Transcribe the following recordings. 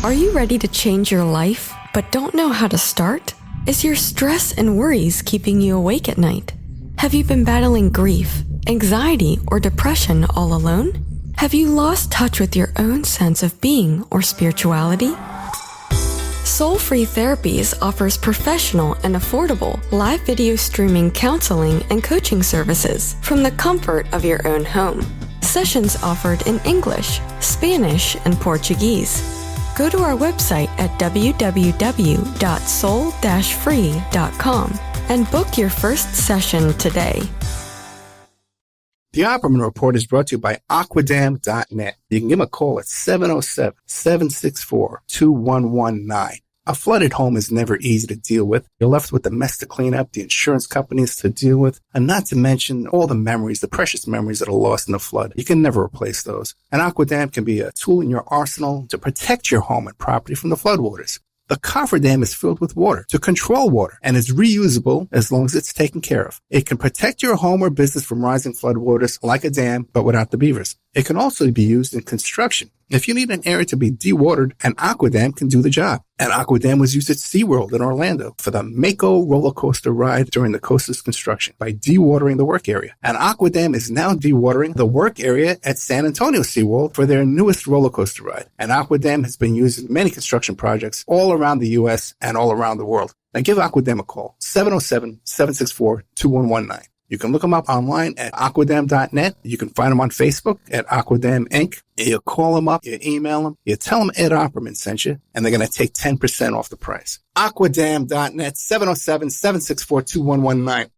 Are you ready to change your life, but don't know how to start? Is your stress and worries keeping you awake at night? Have you been battling grief, anxiety, or depression all alone? Have you lost touch with your own sense of being or spirituality? Soul Free Therapies offers professional and affordable live video streaming counseling and coaching services from the comfort of your own home. Sessions offered in English, Spanish, and Portuguese. Go to our website at www.soul-free.com and book your first session today. The Opperman Report is brought to you by Aquadam.net. You can give them a call at 707-764-2119. A flooded home is never easy to deal with. You're left with the mess to clean up, the insurance companies to deal with, and not to mention all the memories, the precious memories that are lost in the flood. You can never replace those. And Aquadam can be a tool in your arsenal to protect your home and property from the floodwaters. The cofferdam is filled with water to control water and is reusable as long as it's taken care of. It can protect your home or business from rising floodwaters like a dam, but without the beavers. It can also be used in construction. If you need an area to be dewatered, an Aquadam can do the job. An Aquadam was used at SeaWorld in Orlando for the Mako roller coaster ride during the coaster's construction by dewatering the work area. An Aquadam is now dewatering the work area at San Antonio SeaWorld for their newest roller coaster ride. An Aquadam has been used in many construction projects all around the U.S. and all around the world. Now give Aquadam a call, 707-764-2119. You can look them up online at aquadam.net. You can find them on Facebook at Aquadam Inc. You call them up, you email them, you tell them Ed Opperman sent you, and they're going to take 10% off the price. Aquadam.net, 707-764-2119.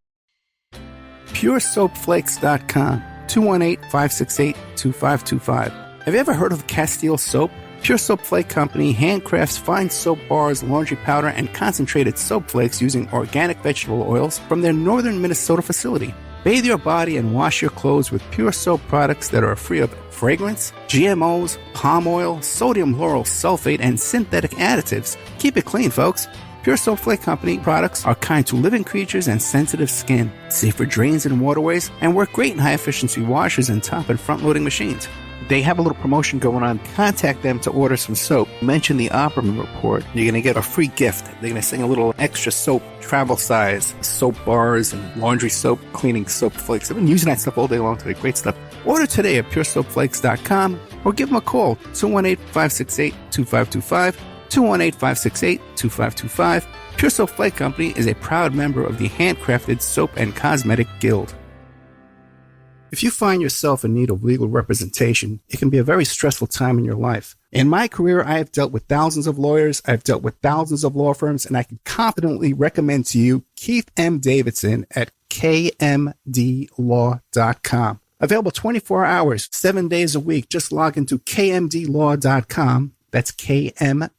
PureSoapFlakes.com, 218-568-2525. Have you ever heard of Castile Soap? Pure Soap Flake Company handcrafts fine soap bars, laundry powder, and concentrated soap flakes using organic vegetable oils from their northern Minnesota facility. Bathe your body and wash your clothes with Pure Soap products that are free of fragrance, GMOs, palm oil, sodium lauryl sulfate, and synthetic additives. Keep it clean, folks. Pure Soap Flake Company products are kind to living creatures and sensitive skin, safe for drains and waterways, and work great in high-efficiency washers and top and front-loading machines. They have a little promotion going on. Contact them to order some soap. Mention the Opperman Report. You're going to get a free gift. They're going to send a little extra soap, travel size, soap bars and laundry soap, cleaning soap flakes. I've been using that stuff all day long today. Great stuff. Order today at puresoapflakes.com or give them a call, 218-568-2525, 218-568-2525. Pure Soap Flake Company is a proud member of the Handcrafted Soap and Cosmetic Guild. If you find yourself in need of legal representation, it can be a very stressful time in your life. In my career, I have dealt with thousands of lawyers, I've dealt with thousands of law firms, and I can confidently recommend to you Keith M. Davidson at kmdlaw.com. Available 24 hours, 7 days a week. Just log into kmdlaw.com. That's kmdlaw.com.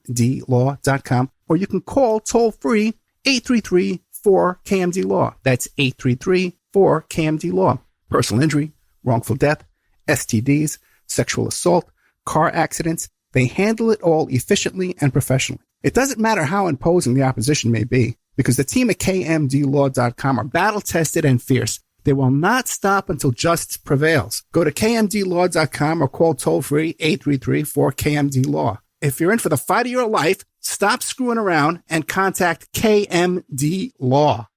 Or you can call toll-free 833-4KMD-LAW. That's 833-4KMD-LAW. Personal injury, wrongful death, STDs, sexual assault, car accidents. They handle it all efficiently and professionally. It doesn't matter how imposing the opposition may be, because the team at kmdlaw.com are battle-tested and fierce. They will not stop until justice prevails. Go to kmdlaw.com or call toll-free 833-4KMD-LAW. If you're in for the fight of your life, stop screwing around and contact KMD Law.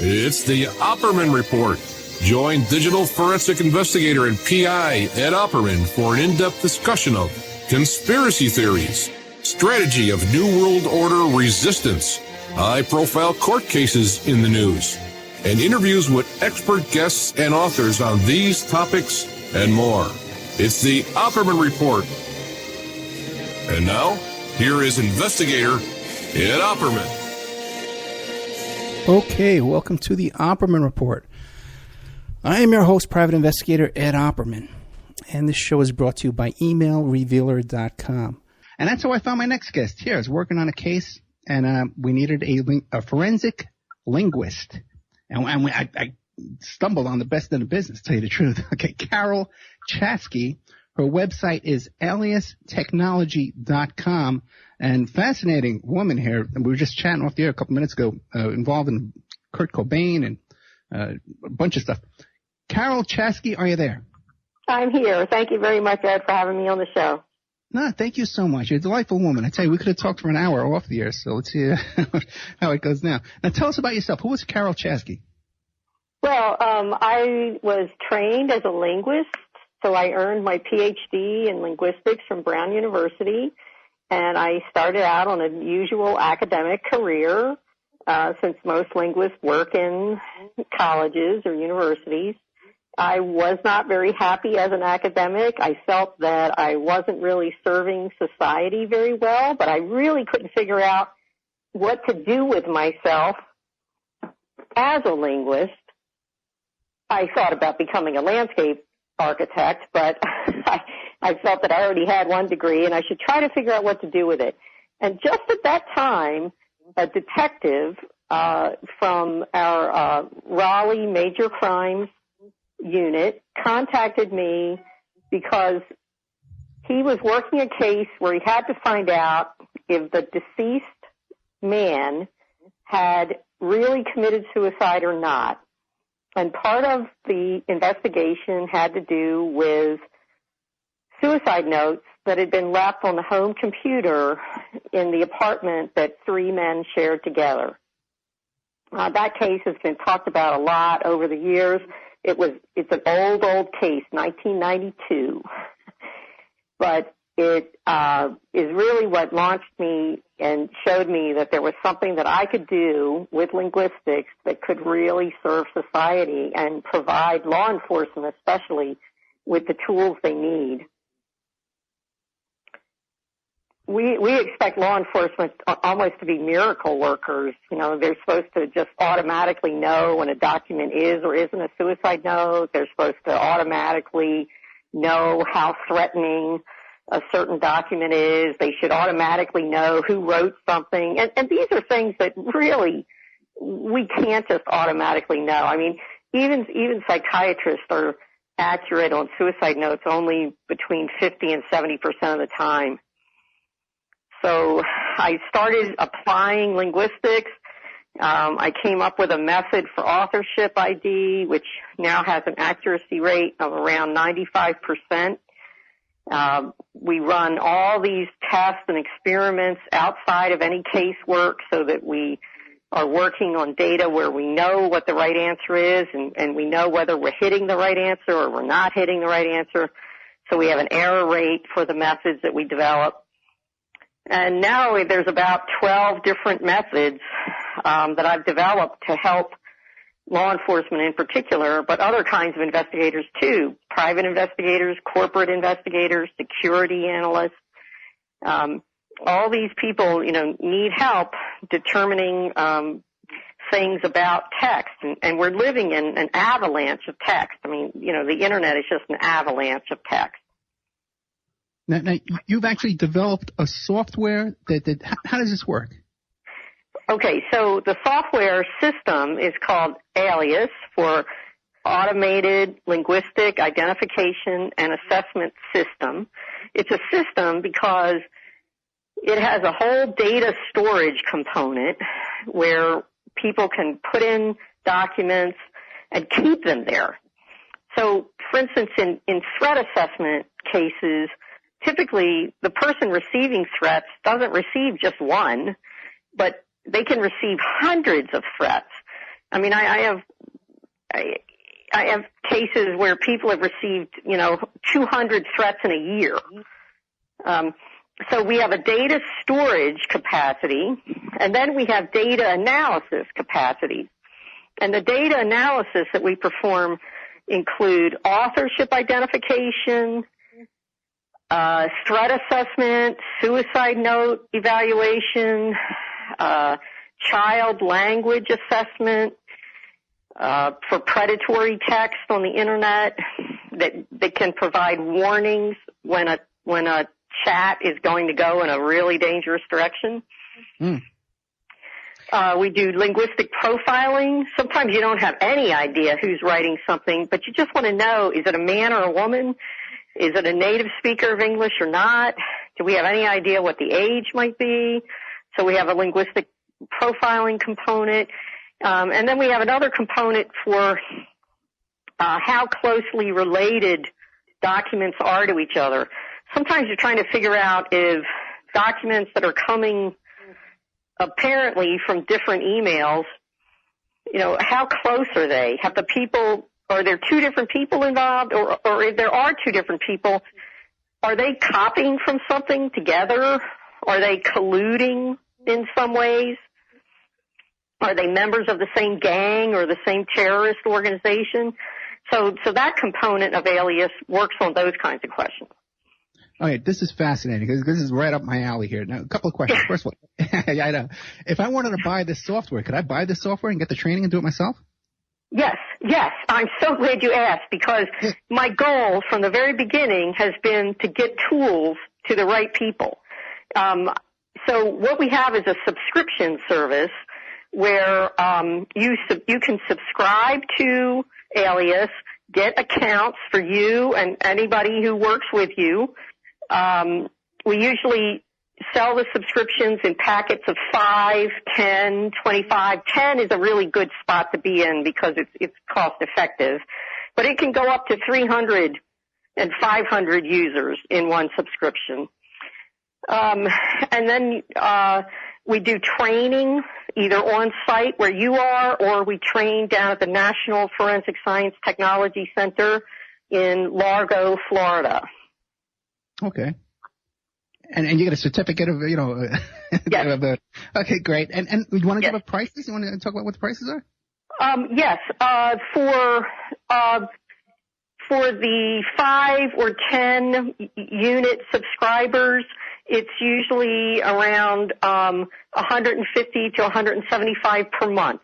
It's the Opperman Report. Join digital forensic investigator and PI Ed Opperman for an in-depth discussion of conspiracy theories, strategy of New World Order resistance, high-profile court cases in the news, and interviews with expert guests and authors on these topics and more. It's the Opperman Report. And now, here is investigator Ed Opperman. Okay, welcome to the Opperman Report. I am your host, Private Investigator Ed Opperman, and this show is brought to you by emailrevealer.com. And that's how I found my next guest here. I was working on a case, and we needed a forensic linguist. And I stumbled on the best in the business, to tell you the truth. Okay, Carol Chasky. Her website is aliastechnology.com. And fascinating woman here. And we were just chatting off the air a couple minutes ago, involved in Kurt Cobain and a bunch of stuff. Carol Chasky, are you there? I'm here. Thank you very much, Ed, for having me on the show. No, thank you so much. You're a delightful woman. I tell you, we could have talked for an hour off the air, so let's see how it goes now. Now, tell us about yourself. Who is Carol Chasky? Well, I was trained as a linguist, so I earned my PhD in linguistics from Brown University, and I started out on a usual academic career, since most linguists work in colleges or universities. I was not very happy as an academic. I felt that I wasn't really serving society very well, but I really couldn't figure out what to do with myself as a linguist. I thought about becoming a landscape architect, but I felt that I already had one degree and I should try to figure out what to do with it. And just at that time, a detective from our Raleigh Major Crimes Unit contacted me because he was working a case where he had to find out if the deceased man had really committed suicide or not. And part of the investigation had to do with suicide notes that had been left on the home computer in the apartment that three men shared together. That case has been talked about a lot over the years. It's an old case, 1992. But it is really what launched me and showed me that there was something that I could do with linguistics that could really serve society and provide law enforcement especially with the tools they need. We expect law enforcement almost to be miracle workers. You know, they're supposed to just automatically know when a document is or isn't a suicide note. They're supposed to automatically know how threatening a certain document is. They should automatically know who wrote something. And these are things that really we can't just automatically know. I mean, even psychiatrists are accurate on suicide notes only between 50 and 70% of the time. So I started applying linguistics. I came up with a method for authorship ID, which now has an accuracy rate of around 95%. We run all these tests and experiments outside of any casework so that we are working on data where we know what the right answer is and we know whether we're hitting the right answer or we're not hitting the right answer. So we have an error rate for the methods that we develop. And now there's about 12 different methods that I've developed to help law enforcement in particular, but other kinds of investigators too, private investigators, corporate investigators, security analysts. All these people, you know, need help determining things about text, and we're living in an avalanche of text. I mean, you know, the Internet is just an avalanche of text. Now, you've actually developed a software that how does this work? Okay, so the software system is called Alias for Automated Linguistic Identification and Assessment System. It's a system because it has a whole data storage component where people can put in documents and keep them there. So, for instance, in threat assessment cases, typically the person receiving threats doesn't receive just one, but they can receive hundreds of threats. I mean, I have cases where people have received, 200 threats in a year. So we have a data storage capacity, and then we have data analysis capacity. And the data analysis that we perform include authorship identification, threat assessment, suicide note evaluation, child language assessment, for predatory text on the Internet that can provide warnings when a chat is going to go in a really dangerous direction. We do linguistic profiling. Sometimes you don't have any idea who's writing something, but you just want to know, is it a man or a woman? Is it a native speaker of English or not? Do we have any idea what the age might be? So we have a linguistic profiling component. And then we have another component for how closely related documents are to each other. sometimes you're trying to figure out if documents that are coming apparently from different emails, how close are they? Are there two different people involved? Or if there are two different people, are they copying from something together? Are they colluding in some ways? Are they members of the same gang or the same terrorist organization? So that component of Alias works on those kinds of questions. All right, this is fascinating because this is right up my alley here. Now, a couple of questions. First of all, I know. If I wanted to buy this software, could I buy this software and get the training and do it myself? Yes. I'm so glad you asked because my goal from the very beginning has been to get tools to the right people. So what we have is a subscription service where you can subscribe to Alias, get accounts for you and anybody who works with you. We usually sell the subscriptions in packets of 5, 10, 25. 10 is a really good spot to be in because it's cost effective. But it can go up to 300 and 500 users in one subscription. And then we do training either on site where you are or we train down at the National Forensic Science Technology Center in Largo, Florida. Okay. And you get a certificate of, Yes. Okay, great. And you want to give up prices? You want to talk about what the prices are? Yes. For the 5 or 10 unit subscribers, it's usually around 150 to 175 per month.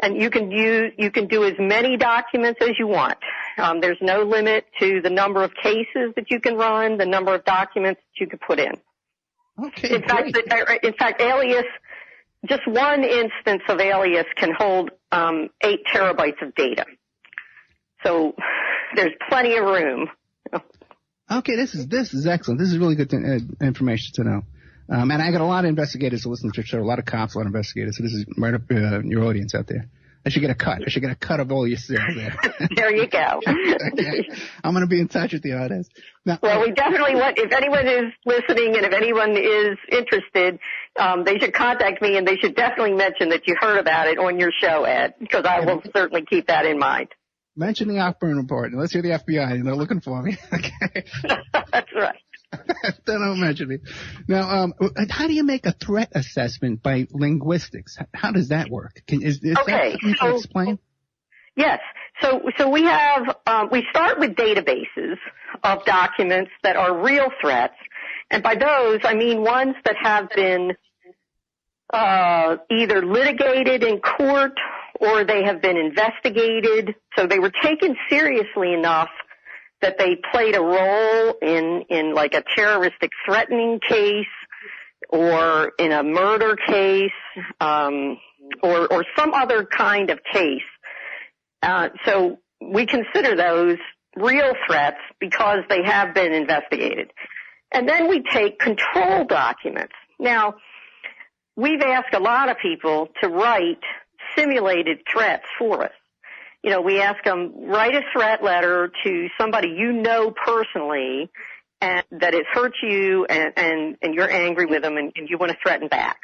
And you can do as many documents as you want. There's no limit to the number of cases that you can run, the number of documents that you can put in. Okay. In fact, Alias, just one instance of Alias can hold 8 terabytes of data. So there's plenty of room. Okay, this is excellent. This is really good information to know. And I got a lot of investigators who listen to the show, a lot of cops, a lot of investigators. So this is right up your audience out there. I should get a cut. I should get a cut of all your sales there. There you go. Okay. I'm going to be in touch with you on this. Now, well, we definitely want, if anyone is listening and if anyone is interested, they should contact me and they should definitely mention that you heard about it on your show, Ed, because I will certainly keep that in mind. Mention the Osborne report. Let's hear the FBI. They're looking for me. Okay. That's right. Don't mention me. Now, how do you make a threat assessment by Linguistics? How does that work? Is that something you can explain? Yes. So we have, we start with databases of documents that are real threats. And by those, I mean ones that have been, either litigated in court or they have been investigated. So they were taken seriously enough that they played a role in like a terroristic threatening case or in a murder case, or some other kind of case. So we consider those real threats because they have been investigated. And then we take control documents. Now, we've asked a lot of people to write simulated threats for us. You know, we ask them, write a threat letter to somebody you know personally and that has hurt you and you're angry with them and you want to threaten back.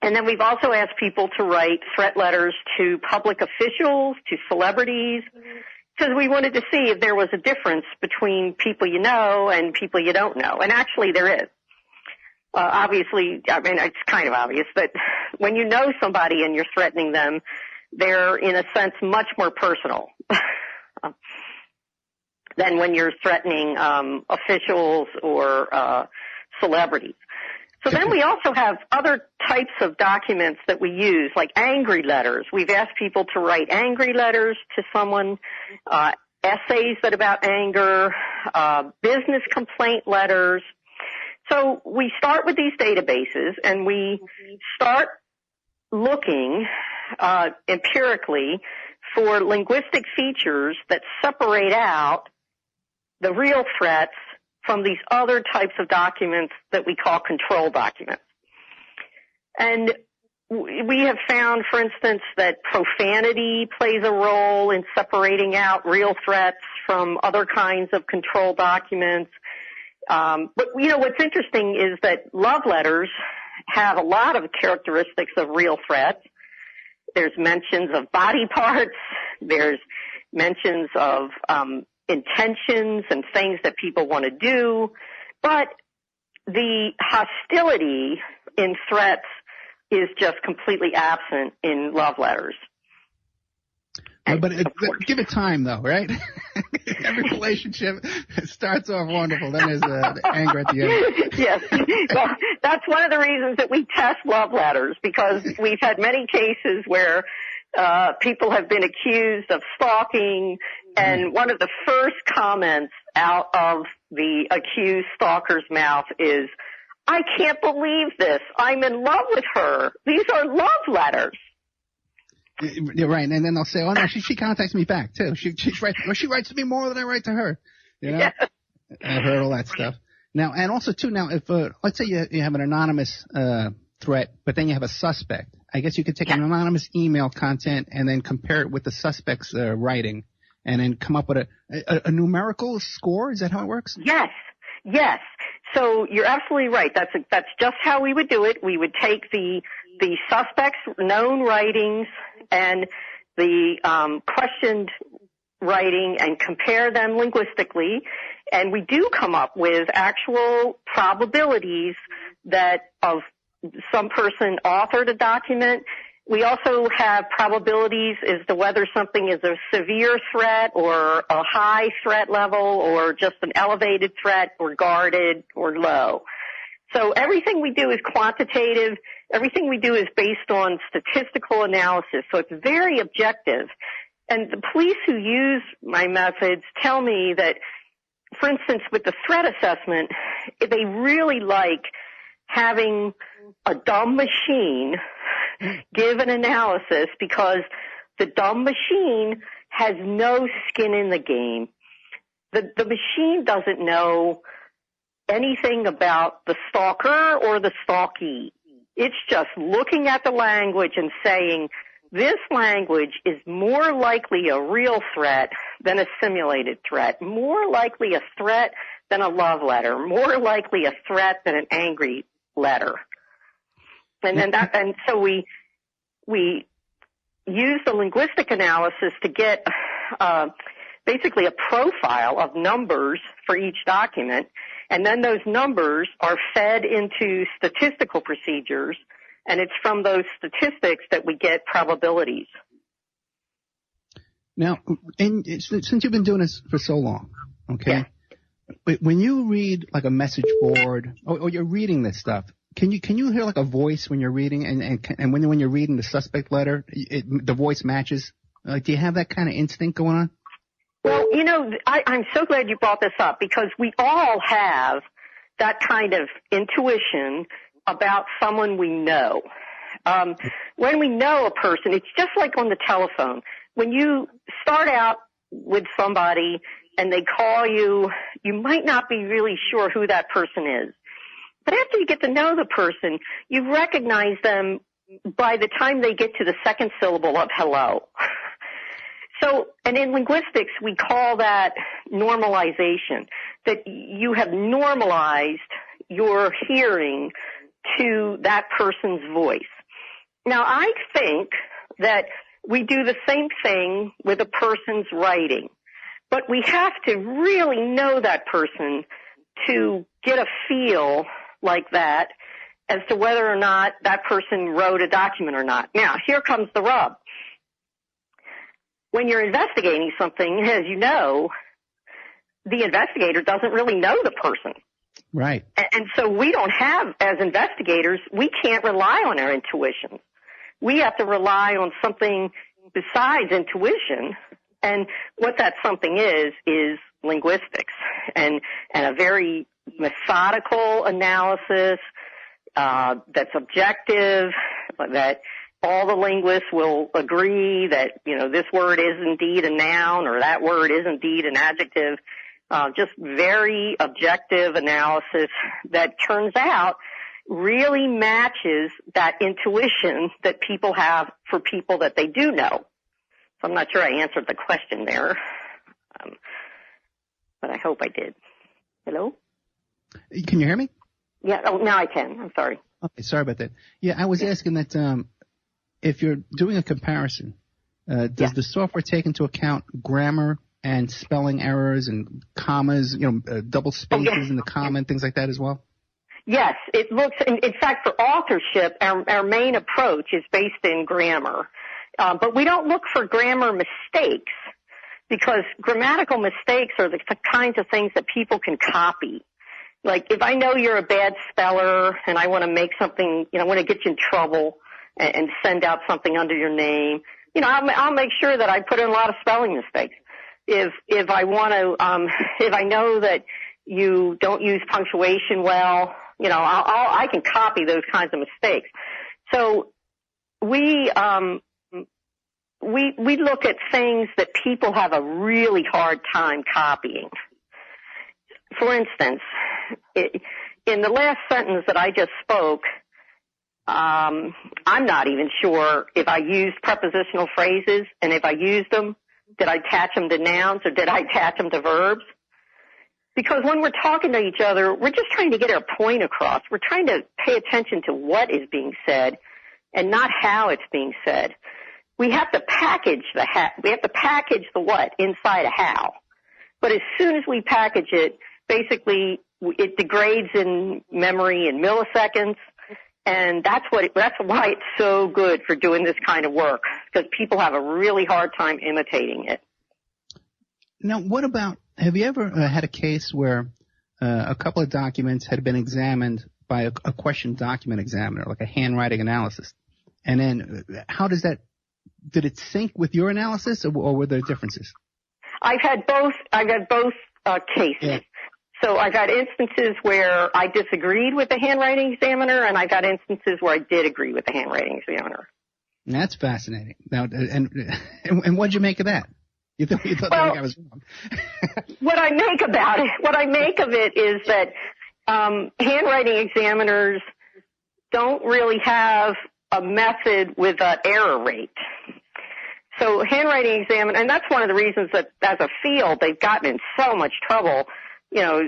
And then we've also asked people to write threat letters to public officials, to celebrities, because we wanted to see if there was a difference between people you know and people you don't know. And actually there is. Obviously, I mean, it's kind of obvious, but when you know somebody and you're threatening them, they're, in a sense, much more personal than when you're threatening officials or celebrities. So then we also have other types of documents that we use, like angry letters. We've asked people to write angry letters to someone, essays that about anger, business complaint letters. So we start with these databases and we start looking empirically for linguistic features that separate out the real threats from these other types of documents that we call control documents. And we have found, for instance, that profanity plays a role in separating out real threats from other kinds of control documents. But, you know, what's interesting is that love letters have a lot of characteristics of real threats. There's mentions of body parts. There's mentions of intentions and things that people want to do. But the hostility in threats is just completely absent in love letters. But give it time, though, right? Every relationship starts off wonderful, then there's anger at the end. Yes. Well, that's one of the reasons that we test love letters, because we've had many cases where people have been accused of stalking, and one of the first comments out of the accused stalker's mouth is, "I can't believe this. I'm in love with her. These are love letters." You're right, and then they'll say, "Oh no, she contacts me back too. She writes to me more than I write to her." You know, yes. I've heard all that stuff. Now, and also too, now if let's say you have an anonymous threat, but then you have a suspect. I guess you could take an anonymous email content and then compare it with the suspect's writing, and then come up with a numerical score. Is that how it works? Yes. Yes. So you're absolutely right. That's just how we would do it. We would take the suspect's known writings and the questioned writing and compare them linguistically, and we do come up with actual probabilities that of some person authored a document. We also have probabilities as to whether something is a severe threat or a high threat level or just an elevated threat or guarded or low. So everything we do is quantitative. Everything we do is based on statistical analysis. So it's very objective. And the police who use my methods tell me that, for instance, with the threat assessment, they really like having a dumb machine give an analysis, because the dumb machine has no skin in the game. The machine doesn't know anything about the stalker or the stalkee. It's just looking at the language and saying, this language is more likely a real threat than a simulated threat, more likely a threat than a love letter, more likely a threat than an angry letter. And so we use the linguistic analysis to get basically a profile of numbers for each document, and then those numbers are fed into statistical procedures, and it's from those statistics that we get probabilities. Now, since you've been doing this for so long, okay, when you read like a message board or you're reading this stuff, can you hear like a voice when you're reading, and when you're reading the suspect letter, the voice matches? Do you have that kind of instinct going on? Well, you know, I'm so glad you brought this up, because we all have that kind of intuition about someone we know. When we know a person, it's just like on the telephone. When you start out with somebody and they call you, you might not be really sure who that person is. But after you get to know the person, you recognize them by the time they get to the second syllable of hello. So, and in linguistics, we call that normalization, that you have normalized your hearing to that person's voice. Now, I think that we do the same thing with a person's writing, but we have to really know that person to get a feel like that as to whether or not that person wrote a document or not. Now, here comes the rub. When you're investigating something, as you know, the investigator doesn't really know the person. Right. And so we don't have, as investigators, we can't rely on our intuition. We have to rely on something besides intuition. And what that something is linguistics and a very methodical analysis that's objective, that all the linguists will agree that, you know, this word is indeed a noun or that word is indeed an adjective. Just very objective analysis that turns out really matches that intuition that people have for people that they do know. So I'm not sure I answered the question there, but I hope I did. Hello? Can you hear me? Yeah. Oh, now I can. I'm sorry. Okay, sorry about that. Yeah, I was asking that if you're doing a comparison, does the software take into account grammar and spelling errors and commas, double spaces in the comma and things like that as well? Yes, it looks, in fact, for authorship, our main approach is based in grammar. But we don't look for grammar mistakes because grammatical mistakes are the kinds of things that people can copy. Like if I know you're a bad speller and I want to make something, I want to get you in trouble and send out something under your name, I'll make sure that I put in a lot of spelling mistakes. If I want to, if I know that you don't use punctuation well, I can copy those kinds of mistakes. So we look at things that people have a really hard time copying. For instance, in the last sentence that I just spoke, I'm not even sure if I used prepositional phrases, and if I used them, did I attach them to nouns or did I attach them to verbs? Because when we're talking to each other, we're just trying to get our point across. We're trying to pay attention to what is being said and not how it's being said. We have to package the what inside a how. But as soon as we package it, basically it degrades in memory in milliseconds, and that's why it's so good for doing this kind of work, because people have a really hard time imitating it. Now, what about, have you ever had a case where a couple of documents had been examined by a question document examiner, like a handwriting analysis, and then how does that, did it sync with your analysis, or were there differences? I've had both cases. Yeah. So I've had instances where I disagreed with the handwriting examiner, and I've had instances where I did agree with the handwriting examiner. That's fascinating. Now, and what'd you make of that? You thought the guy was wrong. What I make of it is that handwriting examiners don't really have a method with an error rate. So handwriting examiner, and that's one of the reasons that as a field they've gotten in so much trouble,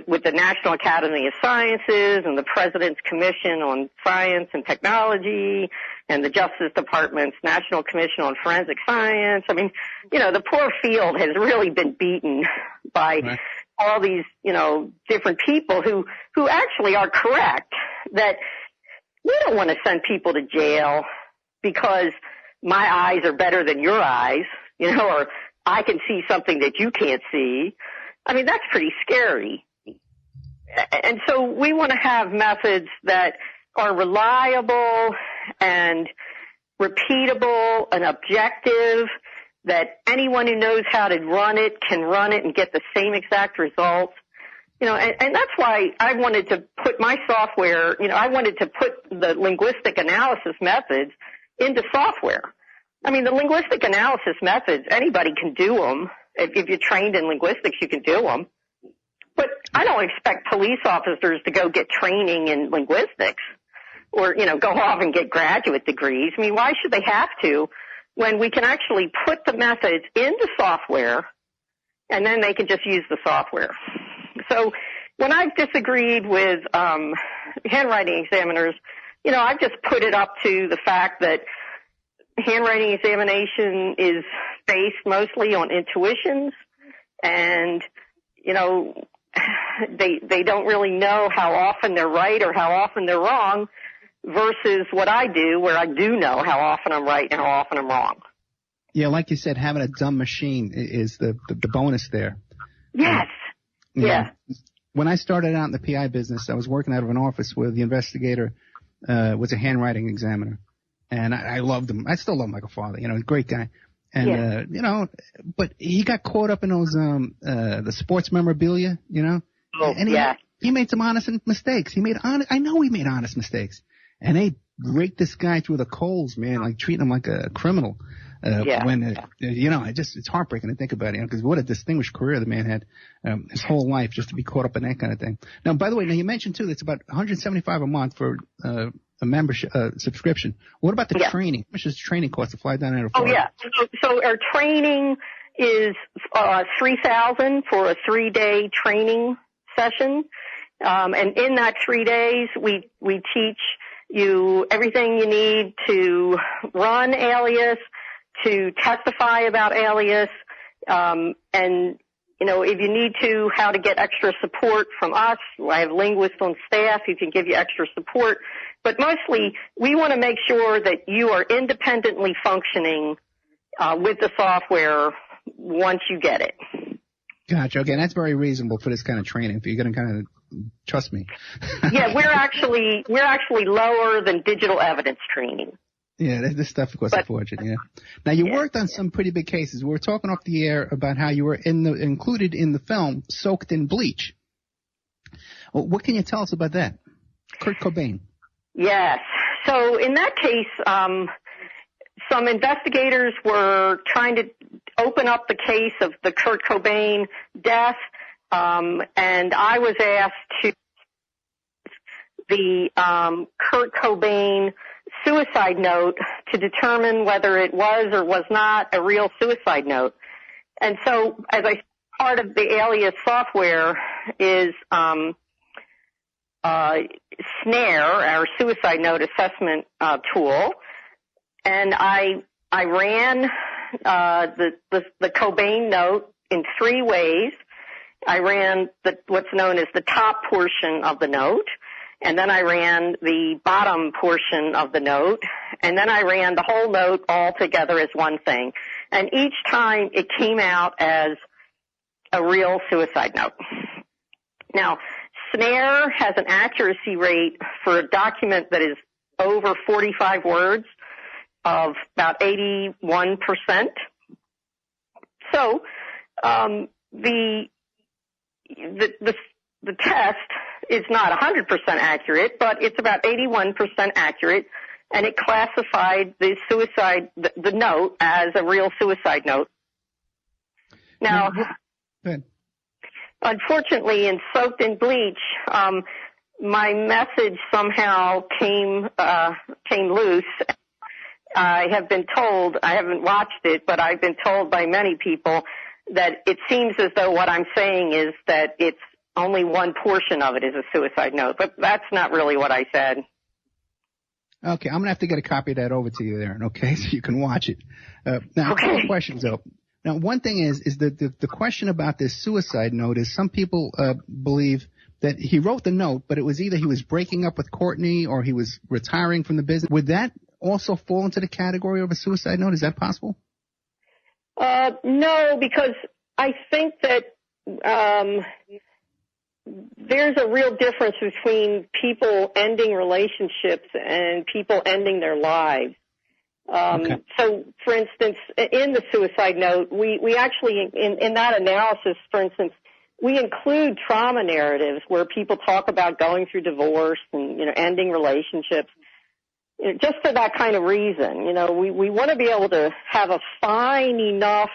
with the National Academy of Sciences and the President's Commission on Science and Technology and the Justice Department's National Commission on Forensic Science. I mean, the poor field has really been beaten by all these, different people who actually are correct that we don't want to send people to jail because my eyes are better than your eyes, or I can see something that you can't see. I mean, that's pretty scary. And so we want to have methods that are reliable and repeatable and objective, that anyone who knows how to run it can run it and get the same exact results. And that's why I wanted to put my software, I wanted to put the linguistic analysis methods into software. I mean, the linguistic analysis methods, anybody can do them. If you're trained in linguistics, you can do them. But I don't expect police officers to go get training in linguistics or, go off and get graduate degrees. I mean, why should they have to when we can actually put the methods into software and then they can just use the software? So when I've disagreed with handwriting examiners, I've just put it up to the fact that handwriting examination is based mostly on intuitions, and, they don't really know how often they're right or how often they're wrong versus what I do, where I do know how often I'm right and how often I'm wrong. Yeah, like you said, having a dumb machine is the bonus there. Yes. Yeah. When I started out in the PI business, I was working out of an office where the investigator was a handwriting examiner. And I loved him. I still love him like a father, great guy. And, but he got caught up in those, the sports memorabilia, Oh, and he made some honest mistakes. I know he made honest mistakes. And they raked this guy through the coals, man, like treating him like a criminal. It's heartbreaking to think about it, because what a distinguished career the man had, his whole life, just to be caught up in that kind of thing. Now, by the way, you mentioned too, that's about $175 a month for, a membership, subscription. What about the training? How much does training cost to fly down there to Florida? Oh, yeah. So our training is, $3,000 for a 3-day training session. And in that 3 days, we teach you everything you need to run Alias, to testify about Alias, and, you know, if you need to, how to get extra support from us. I have linguists on staff who can give you extra support. But mostly, we want to make sure that you are independently functioning with the software once you get it. Gotcha. Okay, that's very reasonable for this kind of training. You're going to kind of trust me. Yeah, we're actually lower than digital evidence training. Yeah, this stuff costs a fortune. Yeah. Now you worked on some pretty big cases. We were talking off the air about how you were included in the film "Soaked in Bleach." Well, what can you tell us about that? Kurt Cobain. Yes. So in that case, some investigators were trying to open up the case of the Kurt Cobain death, and I was asked to the Kurt Cobain suicide note to determine whether it was or was not a real suicide note. And so, as I part of the Alias software is Snare, our suicide note assessment tool, and I ran the Cobain note in 3 ways. I ran what's known as the top portion of the note, and then I ran the bottom portion of the note, and then I ran the whole note all together as one thing. And each time it came out as a real suicide note. Now, Snare has an accuracy rate for a document that is over 45 words of about 81%. So, the test is not 100% accurate, but it's about 81% accurate, and it classified the note as a real suicide note. Now, unfortunately, in Soaked in Bleach, my message somehow came loose. I have been told, I haven't watched it, but I've been told by many people that it seems as though what I'm saying is that it's only one portion of it is a suicide note, but that's not really what I said. Okay, I'm going to have to get a copy of that over to you there, okay, so you can watch it. Now, a couple of questions, though. Now, one thing is that the question about this suicide note is some people believe that he wrote the note, but it was either he was breaking up with Courtney or he was retiring from the business. Would that also fall into the category of a suicide note? Is that possible? No, because I think that there's a real difference between people ending relationships and people ending their lives. Okay. So, for instance, in the suicide note, we actually, in that analysis, for instance, we include trauma narratives where people talk about going through divorce and, you know, ending relationships, you know, just for that kind of reason. You know, we want to be able to have a fine enough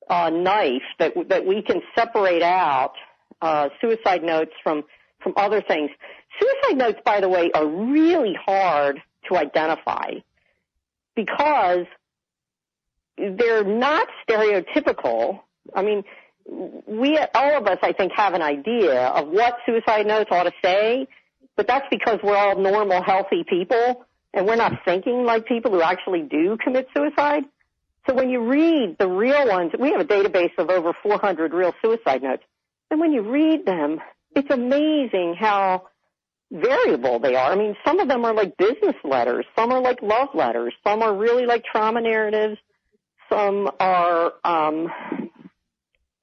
knife that we can separate out suicide notes from other things. Suicide notes, by the way, are really hard to identify because they're not stereotypical. I mean, all of us, I think, have an idea of what suicide notes ought to say, but that's because we're all normal, healthy people, and we're not thinking like people who actually do commit suicide. So when you read the real ones, we have a database of over 400 real suicide notes, and when you read them, it's amazing how variable they are. I mean, some of them are like business letters, some are like love letters, some are really like trauma narratives, some are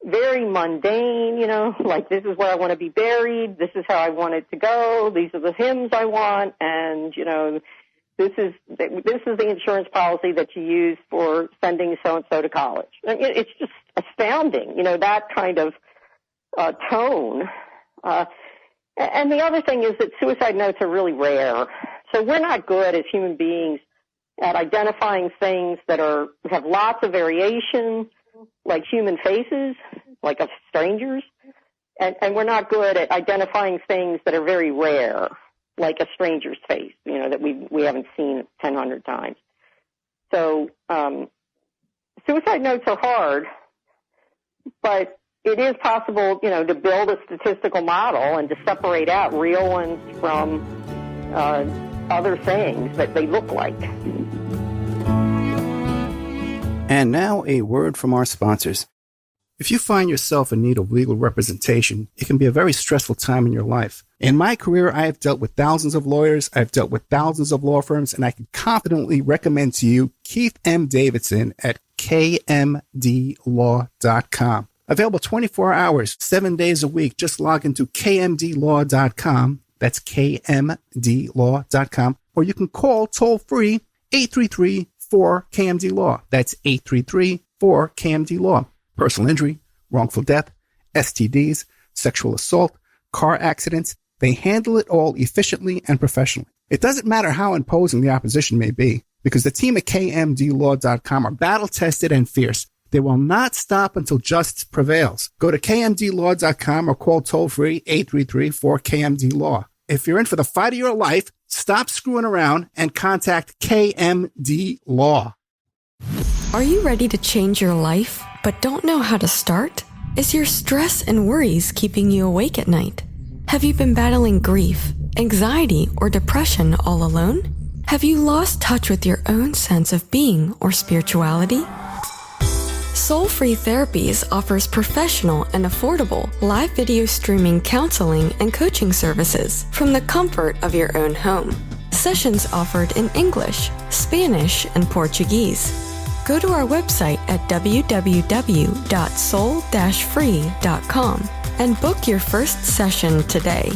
very mundane, you know, like this is where I want to be buried, this is how I want it to go, these are the hymns I want, and, you know, this is the insurance policy that you use for sending so-and-so to college. It's just astounding, you know, that kind of tone. And the other thing is that suicide notes are really rare. So we're not good as human beings at identifying things that have lots of variation, like human faces, like of strangers. And we're not good at identifying things that are very rare, like a stranger's face, you know, that we haven't seen 1,000 times. So suicide notes are hard, but it is possible, to build a statistical model and to separate out real ones from other things that they look like. And now a word from our sponsors. If you find yourself in need of legal representation, it can be a very stressful time in your life. In my career, I have dealt with thousands of lawyers, I've dealt with thousands of law firms, and I can confidently recommend to you Keith M. Davidson at kmdlaw.com. Available 24 hours, 7 days a week. Just log into kmdlaw.com. That's kmdlaw.com. Or you can call toll-free 833-4KMD-LAW. That's 833-4KMD-LAW. Personal injury, wrongful death, STDs, sexual assault, car accidents. They handle it all efficiently and professionally. It doesn't matter how imposing the opposition may be, because the team at kmdlaw.com are battle-tested and fierce. They will not stop until justice prevails. Go to kmdlaw.com or call toll-free 833-4KMD-LAW. If you're in for the fight of your life, stop screwing around and contact KMD Law. Are you ready to change your life, but don't know how to start? Is your stress and worries keeping you awake at night? Have you been battling grief, anxiety, or depression all alone? Have you lost touch with your own sense of being or spirituality? Soul Free Therapies offers professional and affordable live video streaming counseling and coaching services from the comfort of your own home. Sessions offered in English, Spanish, and Portuguese. Go to our website at www.soul-free.com and book your first session today.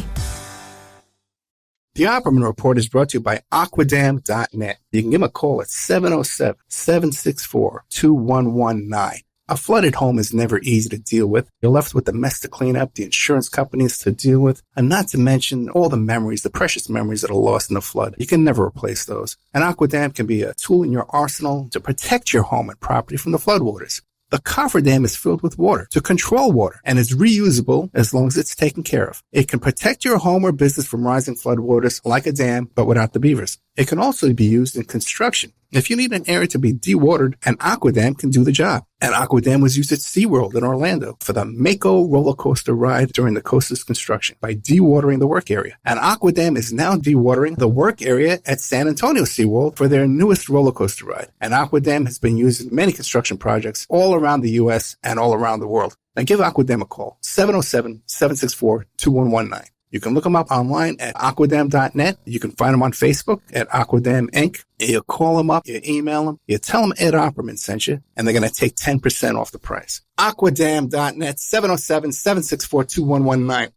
The Opperman Report is brought to you by Aquadam.net. You can give them a call at 707-764-2119. A flooded home is never easy to deal with. You're left with the mess to clean up, the insurance companies to deal with, and not to mention all the memories, the precious memories that are lost in the flood. You can never replace those. And Aquadam can be a tool in your arsenal to protect your home and property from the floodwaters. The cofferdam is filled with water to control water and is reusable as long as it's taken care of. It can protect your home or business from rising floodwaters like a dam, but without the beavers. It can also be used in construction. If you need an area to be dewatered, an Aquadam can do the job. An Aquadam was used at SeaWorld in Orlando for the Mako roller coaster ride during the coaster's construction by dewatering the work area. An Aquadam is now dewatering the work area at San Antonio SeaWorld for their newest roller coaster ride. An Aquadam has been used in many construction projects all around the U.S. and all around the world. Now give Aquadam a call, 707-764-2119. You can look them up online at aquadam.net. You can find them on Facebook at Aquadam Inc. You call them up, you email them, you tell them Ed Opperman sent you, and they're going to take 10% off the price. Aquadam.net, 707-764-2119.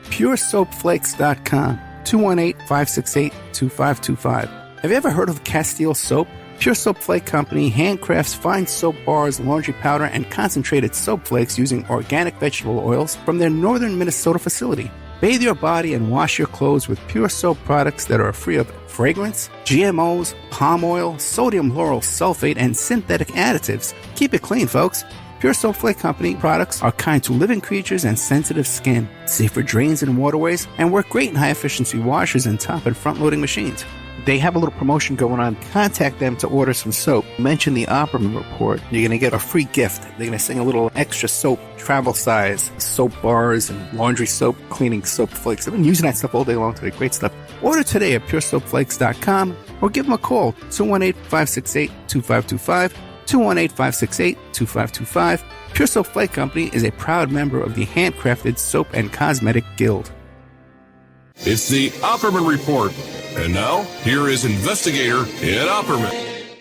PureSoapFlakes.com, 218-568-2525. Have you ever heard of Castile Soap? Pure Soap Flake Company handcrafts fine soap bars, laundry powder, and concentrated soap flakes using organic vegetable oils from their northern Minnesota facility. Bathe your body and wash your clothes with Pure Soap products that are free of fragrance, GMOs, palm oil, sodium lauryl sulfate, and synthetic additives. Keep it clean, folks. Pure Soap Flake Company products are kind to living creatures and sensitive skin, safe for drains and waterways, and work great in high-efficiency washers and top and front-loading machines. They have a little promotion going on. Contact them to order some soap. Mention the Opperman Report. You're going to get a free gift. They're going to send a little extra soap, travel size, soap bars and laundry soap, cleaning soap flakes. I've been using that stuff all day long today. Great stuff. Order today at puresoapflakes.com or give them a call, 218-568-2525, 218-568-2525. Pure Soap Flake Company is a proud member of the Handcrafted Soap and Cosmetic Guild. It's the Opperman Report. And now, here is investigator Ed Opperman.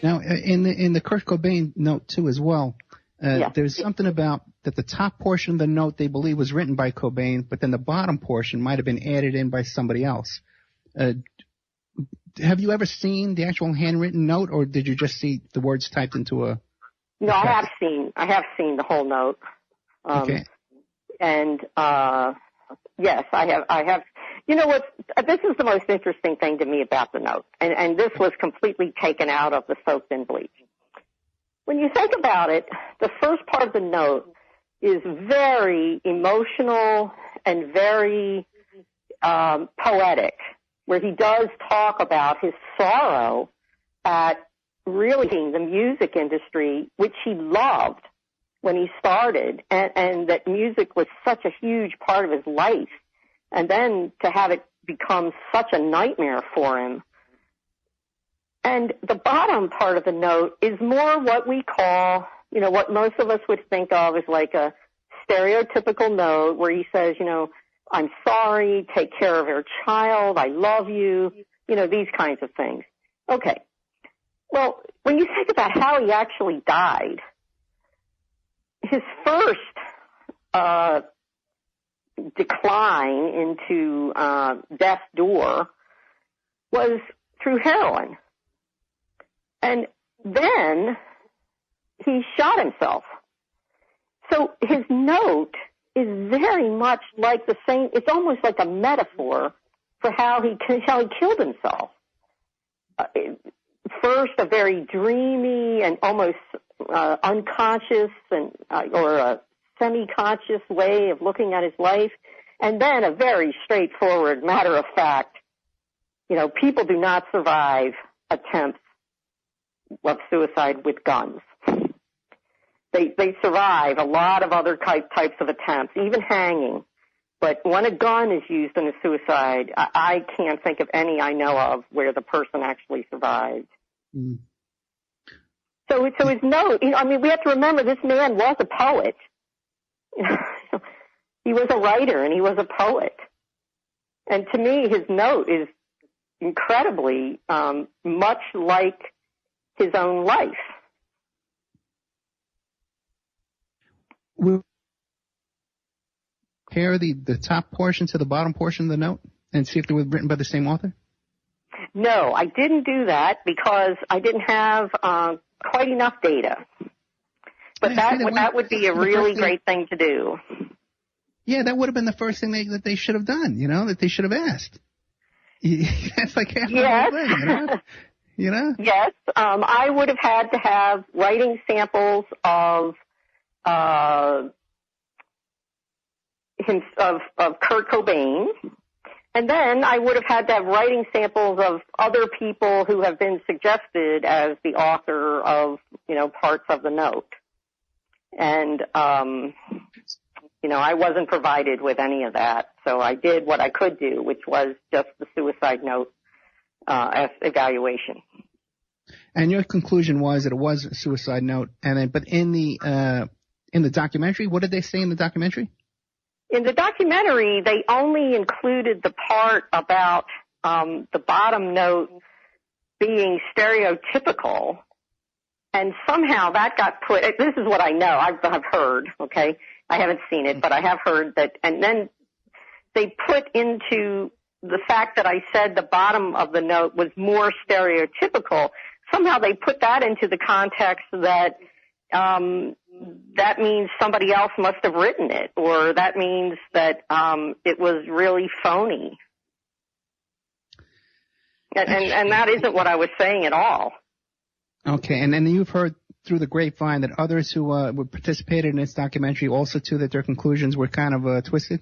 Now, in the Kurt Cobain note, too, as well, there's something about that the top portion of the note they believe was written by Cobain, but then the bottom portion might have been added in by somebody else. Have you ever seen the actual handwritten note, or did you just see the words typed into a... No, I have seen the whole note. Okay. And, yes, I have. You know what? This is the most interesting thing to me about the note, and this was completely taken out of the Soap and Bleach. When you think about it, the first part of the note is very emotional and very poetic, where he does talk about his sorrow at really the music industry, which he loved, when he started, and that music was such a huge part of his life, and then to have it become such a nightmare for him. And the bottom part of the note is more what we call, what most of us would think of as like a stereotypical note where he says, I'm sorry, take care of your child, I love you, these kinds of things. Okay. Well, when you think about how he actually died, his first decline into death's door was through heroin. And then he shot himself. So his note is very much like the same, it's almost like a metaphor for how he killed himself. First, a very dreamy and almost unconscious or a semi-conscious way of looking at his life, and then a very straightforward, matter-of-fact, people do not survive attempts of suicide with guns. They survive a lot of other types of attempts, even hanging. But when a gun is used in a suicide, I can't think of any I know of where the person actually survived. Mm. So his note, we have to remember this man was a poet. He was a writer and he was a poet. And to me, his note is incredibly much like his own life. Will compare the top portion to the bottom portion of the note and see if they were written by the same author? No, I didn't do that because I didn't have quite enough data. But that would be a really great thing to do. Yeah, that would have been the first thing that they should have done, that they should have asked. That's like half the thing, Yes, I would have had to have writing samples of Kurt Cobain, and then I would have had to have writing samples of other people who have been suggested as the author of, parts of the note. And, I wasn't provided with any of that, so I did what I could do, which was just the suicide note evaluation. And your conclusion was that it was a suicide note, but in the documentary, what did they say in the documentary? In the documentary, they only included the part about the bottom note being stereotypical, and somehow that got put. This is what I know. I've heard. Okay, I haven't seen it, but I have heard that. And then they put into the fact that I said the bottom of the note was more stereotypical. Somehow they put that into the context that that means somebody else must have written it, or that means that it was really phony. And that isn't what I was saying at all. Okay, and then you've heard through the grapevine that others who participated in this documentary also, too, that their conclusions were kind of twisted?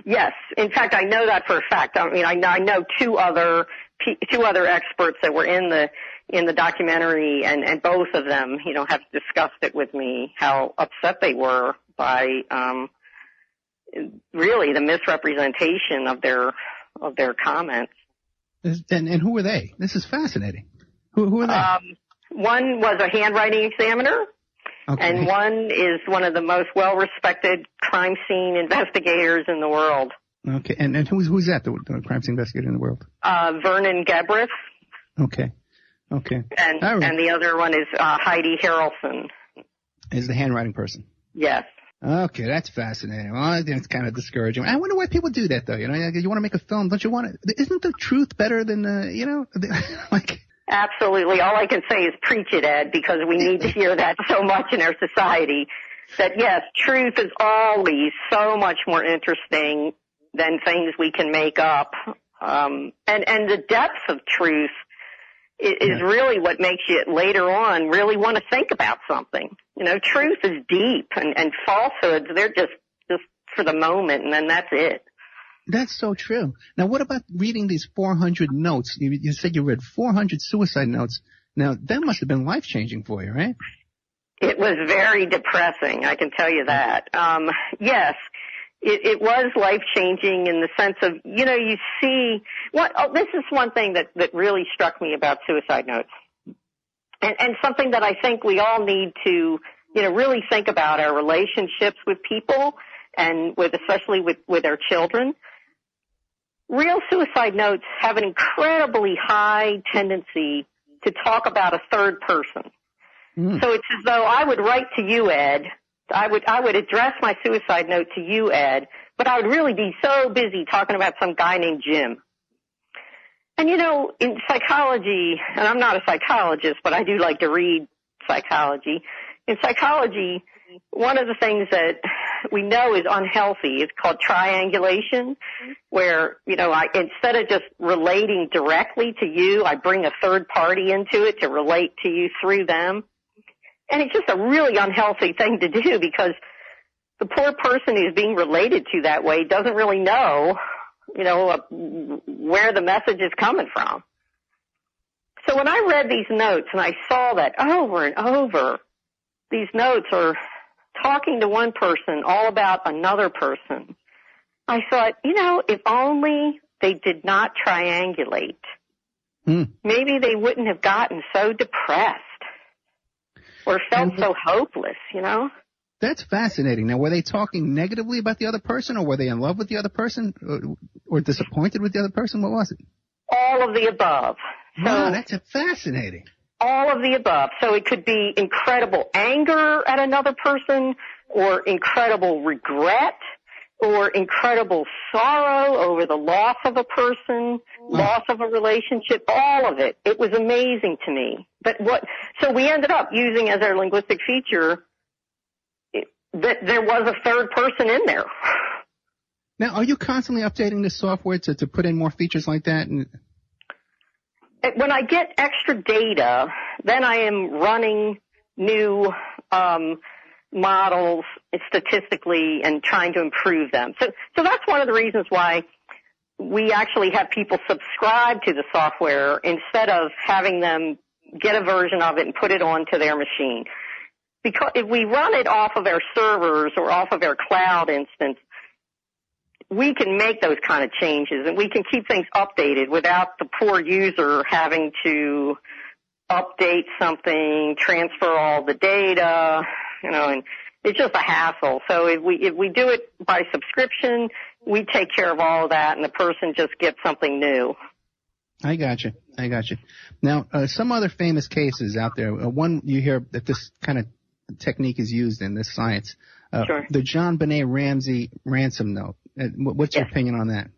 Yes. In fact, I know that for a fact. I know two other experts that were in the documentary, and both of them, have discussed it with me, how upset they were by really the misrepresentation of their comments. And who were they? This is fascinating. Who are they? One was a handwriting examiner, okay, and one is one of the most well-respected crime scene investigators in the world. Okay, and who's that, the crime scene investigator in the world? Vernon Gebrith. Okay. And the other one is Heidi Harrelson. Is the handwriting person? Yes. Okay, that's fascinating. Well, I think it's kind of discouraging. I wonder why people do that, though. You want to make a film, don't you want to? Isn't the truth better than like? Absolutely. All I can say is preach it, Ed, because we need to hear that so much in our society. That yes, truth is always so much more interesting than things we can make up. And the depth of truth is really what makes you later on really want to think about something. Truth is deep, and falsehoods, they're just for the moment, and then that's it. That's so true. Now, what about reading these 400 notes? You said you read 400 suicide notes. Now, that must have been life-changing for you, right? It was very depressing, I can tell you that. Yes, it was life-changing in the sense of, you see, this is one thing that really struck me about suicide notes. And something that I think we all need to, really think about our relationships with people and especially with our children. Real suicide notes have an incredibly high tendency to talk about a third person. So it's as though I would write to you, Ed. I would address my suicide note to you, Ed, but I would really be so busy talking about some guy named Jim. And in psychology, and I'm not a psychologist, but I do like to read psychology. In psychology, one of the things that we know is unhealthy is called triangulation, where, instead of just relating directly to you, I bring a third party into it to relate to you through them. And it's just a really unhealthy thing to do because the poor person who's being related to that way doesn't really know, where the message is coming from. So when I read these notes and I saw that over and over, these notes are talking to one person all about another person, I thought, if only they did not triangulate, maybe they wouldn't have gotten so depressed or felt so hopeless, That's fascinating. Now, were they talking negatively about the other person, or were they in love with the other person, or disappointed with the other person? What was it? All of the above. Wow, that's fascinating. All of the above. So it could be incredible anger at another person, or incredible regret, or incredible sorrow over the loss of a person, loss of a relationship, all of it. It was amazing to me. So we ended up using as our linguistic feature that there was a third person in there. Now, are you constantly updating the software to put in more features like that? When I get extra data, then I am running new models statistically and trying to improve them. So that's one of the reasons why we actually have people subscribe to the software instead of having them get a version of it and put it onto their machine. Because if we run it off of our servers or off of our cloud instance, we can make those kind of changes and we can keep things updated without the poor user having to update something, transfer all the data, and it's just a hassle. So if we do it by subscription, we take care of all of that and the person just gets something new. I got you. Now, some other famous cases out there. One you hear that this kind of technique is used in this science. Sure. The John Bonay Ramsay ransom note. What's your opinion on that?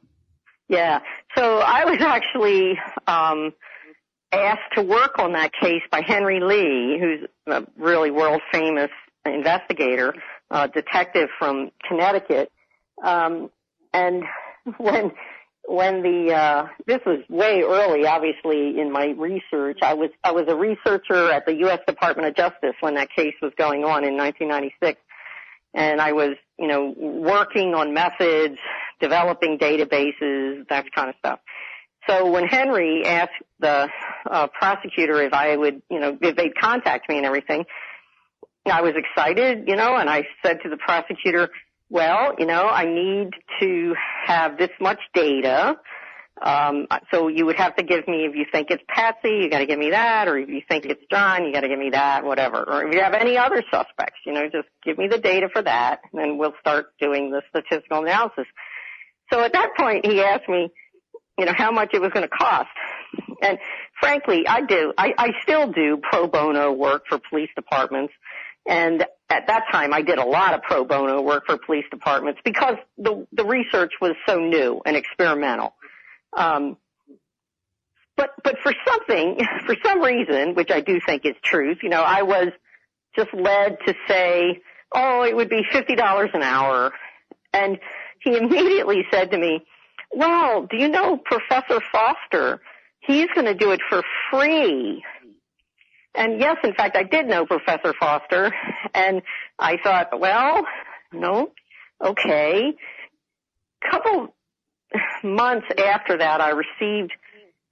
Yeah. So I was actually asked to work on that case by Henry Lee, who's a really world famous investigator, detective from Connecticut. And when this was way early, obviously, in my research. I was a researcher at the U.S. Department of Justice when that case was going on in 1996. And I was, working on methods, developing databases, that kind of stuff. So when Henry asked the prosecutor if I would, if they'd contact me and everything, I was excited, and I said to the prosecutor, well, I need to have this much data. So you would have to give me, if you think it's Patsy, you got to give me that, or if you think it's John, you got to give me that, whatever. Or if you have any other suspects, just give me the data for that, and then we'll start doing the statistical analysis. So at that point, he asked me, how much it was going to cost. And frankly, I still do pro bono work for police departments. And at that time, I did a lot of pro bono work for police departments because the research was so new and experimental. But for some reason, which I do think is truth, I was just led to say, oh, it would be $50 an hour. And he immediately said to me, well, do you know Professor Foster? He's going to do it for free. And yes, in fact, I did know Professor Foster, and I thought, well, no, okay. Couple months after that, I received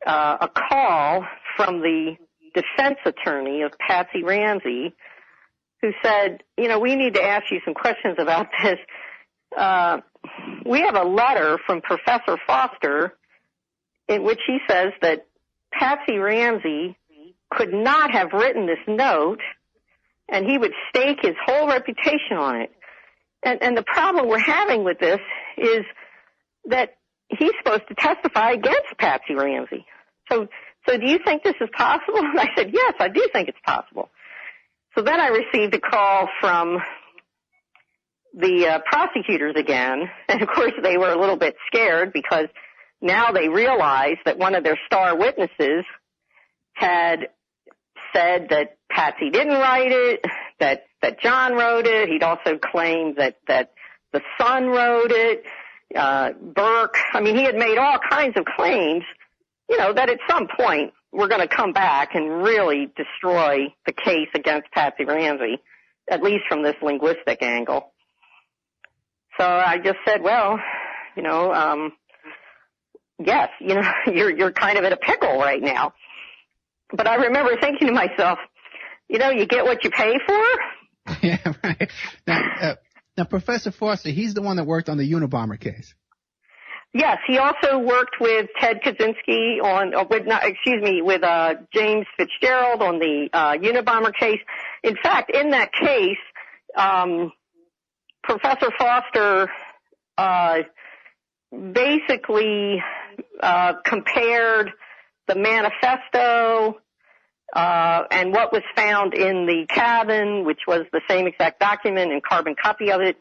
a call from the defense attorney of Patsy Ramsay, who said, we need to ask you some questions about this. We have a letter from Professor Foster in which he says that Patsy Ramsay could not have written this note, and he would stake his whole reputation on it. And the problem we're having with this is that he's supposed to testify against Patsy Ramsay. So do you think this is possible? And I said, yes, I do think it's possible. So then I received a call from the prosecutors again, and of course they were a little bit scared because now they realized that one of their star witnesses had said that Patsy didn't write it, that John wrote it. He'd also claimed that the son wrote it, Burke. I mean, he had made all kinds of claims, that at some point we're going to come back and really destroy the case against Patsy Ramsay, at least from this linguistic angle. So I just said, well, yes, you're kind of in a pickle right now. But I remember thinking to myself, you get what you pay for. Yeah, right. Now, Professor Foster, he's the one that worked on the Unabomber case. Yes, he also worked with Ted Kaczynski with James Fitzgerald on the Unabomber case. In fact, in that case, Professor Foster basically compared the manifesto and what was found in the cabin, which was the same exact document and carbon copy of it,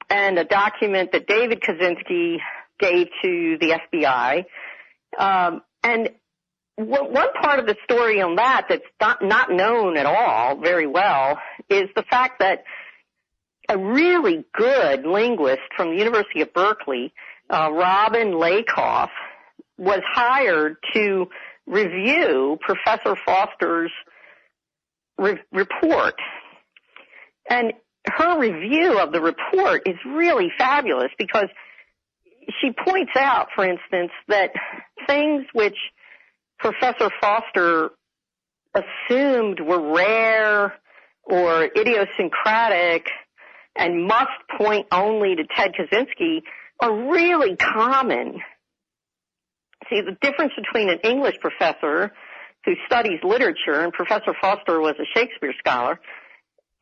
and a document that David Kaczynski gave to the FBI. And one part of the story on that's not known at all very well is the fact that a really good linguist from the University of Berkeley, Robin Lakoff, was hired to review Professor Foster's report. And her review of the report is really fabulous because she points out, for instance, that things which Professor Foster assumed were rare or idiosyncratic and must point only to Ted Kaczynski are really common. See, the difference between an English professor who studies literature, and Professor Foster was a Shakespeare scholar,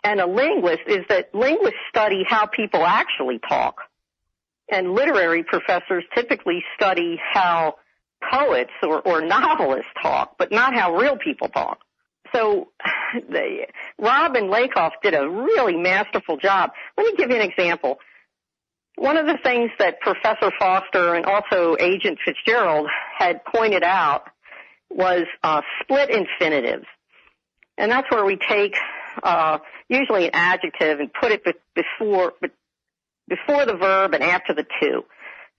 and a linguist is that linguists study how people actually talk. And literary professors typically study how poets or novelists talk, but not how real people talk. So Rob and Lakoff did a really masterful job. Let me give you an example. One of the things that Professor Foster and also Agent Fitzgerald had pointed out was split infinitives. And that's where we take usually an adjective and put it before the verb and after the to.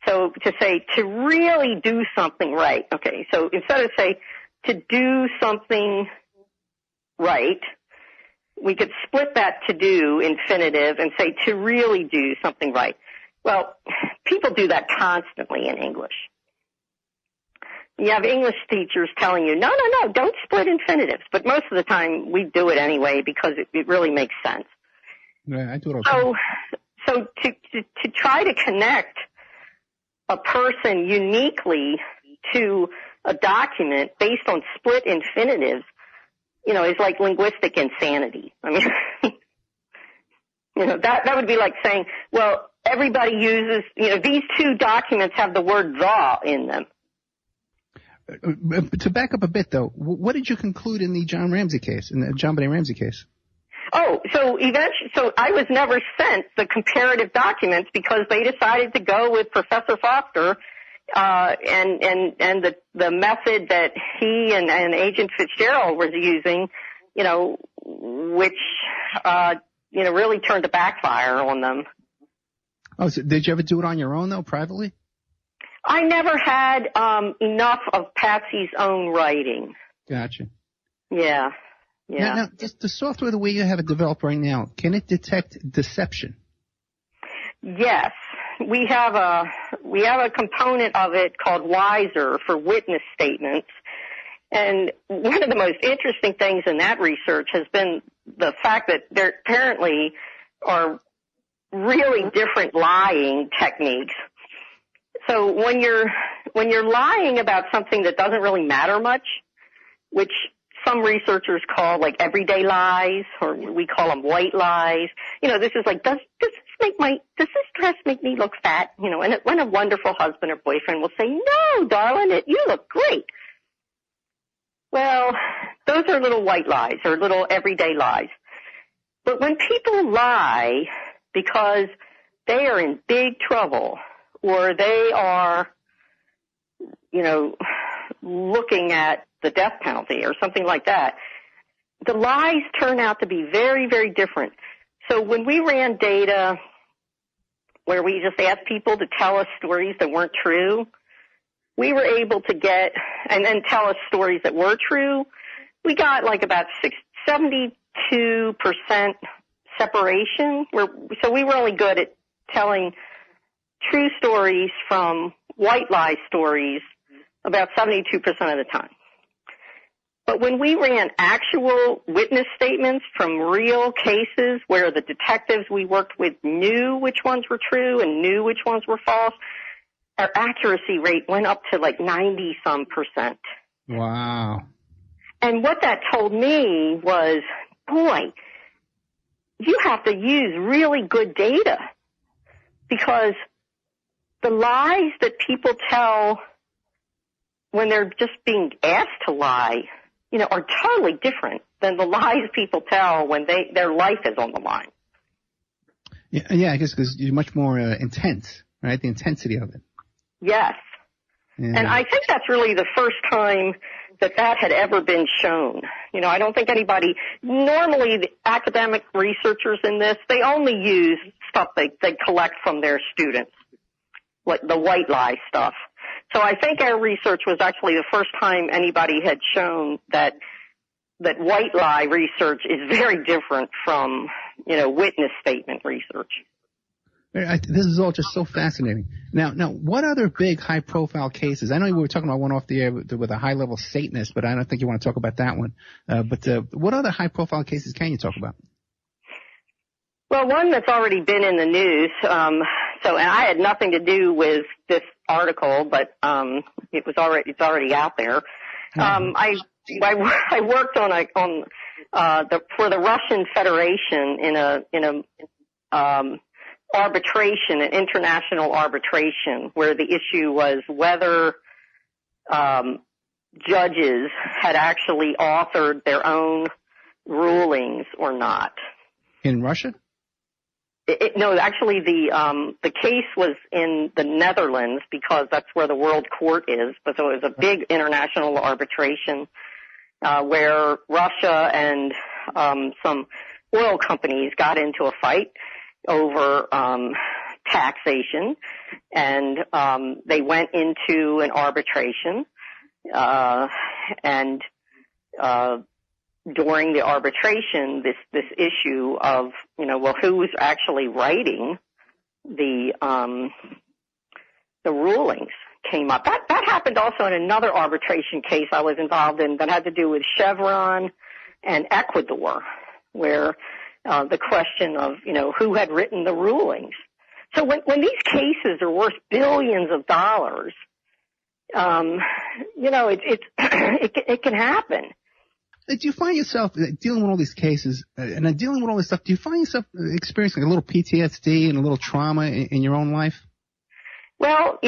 So to say, to really do something right. Okay, so instead of say, to do something right, we could split that to do infinitive and say, to really do something right. Well, people do that constantly in English. You have English teachers telling you, no, don't split infinitives. But most of the time we do it anyway because it really makes sense. Yeah, I do it all the time. So to try to connect a person uniquely to a document based on split infinitives, is like linguistic insanity. I mean, that would be like saying, well, everybody uses, these two documents have the word the in them. To back up a bit, though, what did you conclude in the John Ramsay case, in the John Bonay Ramsay case? Oh, so I was never sent the comparative documents because they decided to go with Professor Foster, and the method that he and Agent Fitzgerald was using, which, really turned a backfire on them. Oh, so did you ever do it on your own, though, privately? I never had enough of Patsy's own writing. Gotcha. Yeah. Now, the software, the way you have it developed right now, can it detect deception? Yes. We have a component of it called Wiser for witness statements. And one of the most interesting things in that research has been the fact that there apparently are really different lying techniques. So when you're lying about something that doesn't really matter much, which some researchers call like everyday lies, or we call them white lies. This is like, does this dress make me look fat? And when a wonderful husband or boyfriend will say, no, darling, you look great. Well, those are little white lies or little everyday lies. But when people lie because they are in big trouble, or they are, looking at the death penalty or something like that, the lies turn out to be very, very different. So when we ran data where we just asked people to tell us stories that weren't true, we were able to get, and then tell us stories that were true, we got like about 72% separation. So we were only good at telling true stories from white lie stories about 72% of the time. But when we ran actual witness statements from real cases where the detectives we worked with knew which ones were true and knew which ones were false, our accuracy rate went up to like 90-some%. Wow. And what that told me was, boy, you have to use really good data, because the lies that people tell when they're just being asked to lie, are totally different than the lies people tell when their life is on the line. Yeah, I guess because you're much more intense, right? The intensity of it. Yes. Yeah. And I think that's really the first time that had ever been shown. I don't think anybody, normally the academic researchers in this, they only use stuff they collect from their students, like the white lie stuff. So I think our research was actually the first time anybody had shown that white lie research is very different from, witness statement research. This is all just so fascinating. Now, what other big high-profile cases? I know we were talking about one off the air with a high-level Satanist, but I don't think you want to talk about that one. But what other high-profile cases can you talk about? Well, one that's already been in the news. And I had nothing to do with this article, but it's already out there. I worked for the Russian Federation in a arbitration, an international arbitration, where the issue was whether judges had actually authored their own rulings or not. In Russia? No, actually the case was in the Netherlands, because that's where the World Court is. But so it was a big international arbitration where Russia and some oil companies got into a fight over taxation, and they went into an arbitration, and during the arbitration, this issue of, who's actually writing the rulings came up. That happened also in another arbitration case I was involved in that had to do with Chevron and Ecuador, where the question of, who had written the rulings. So when these cases are worth billions of dollars, it can happen. Do you find yourself dealing with all these cases and then dealing with all this stuff? Do you find yourself experiencing a little PTSD and a little trauma in your own life? Well,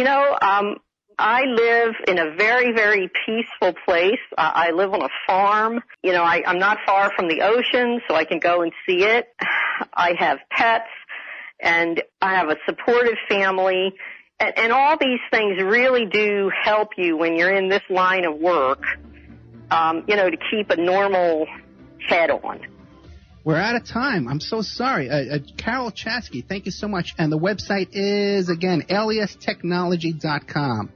I live in a very, very peaceful place. I live on a farm. I'm not far from the ocean, so I can go and see it. I have pets, and I have a supportive family. And all these things really do help you when you're in this line of work, to keep a normal head on. We're out of time. I'm so sorry. Carol Chasky, thank you so much. And the website is, again, aliastechnology.com.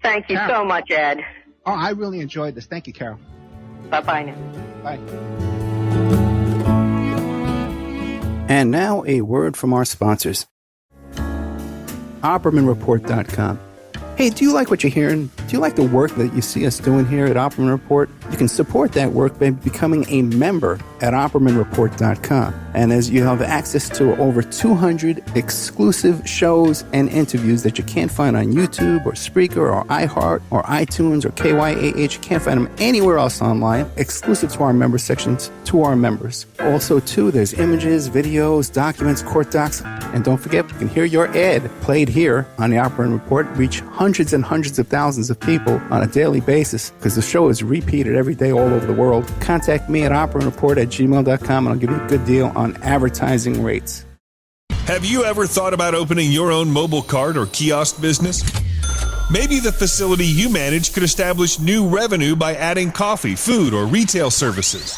Thank you so much, Ed. Oh, I really enjoyed this. Thank you, Carol. Bye-bye now. Bye. And now a word from our sponsors. OppermanReport.com. Hey, do you like what you're hearing? Do you like the work that you see us doing here at Opperman Report? You can support that work by becoming a member at OppermanReport.com. And as you have access to over 200 exclusive shows and interviews that you can't find on YouTube or Spreaker or iHeart or iTunes or KYAH. You can't find them anywhere else online, exclusive to our member sections, to our members. Also, too, there's images, videos, documents, court docs. And don't forget, you can hear your ad played here on the Opperman Report, reach hundreds and hundreds of thousands of people on a daily basis because the show is repeated every day all over the world. Contact me at oppermanreport@gmail.com and I'll give you a good deal on advertising rates. Have you ever thought about opening your own mobile cart or kiosk business? Maybe the facility you manage could establish new revenue by adding coffee, food, or retail services.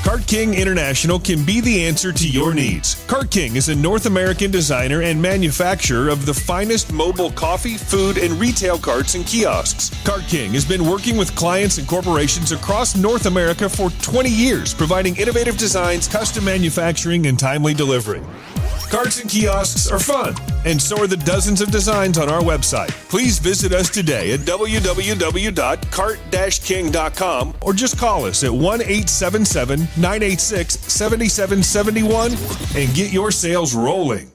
Cart King International can be the answer to your needs. Cart King is a North American designer and manufacturer of the finest mobile coffee, food, and retail carts and kiosks. Cart King has been working with clients and corporations across North America for 20 years, providing innovative designs, custom manufacturing, and timely delivery. Carts and kiosks are fun, and so are the dozens of designs on our website. Please visit us today at www.cart-king.com or just call us at 1-877-986-7771 and get your sales rolling.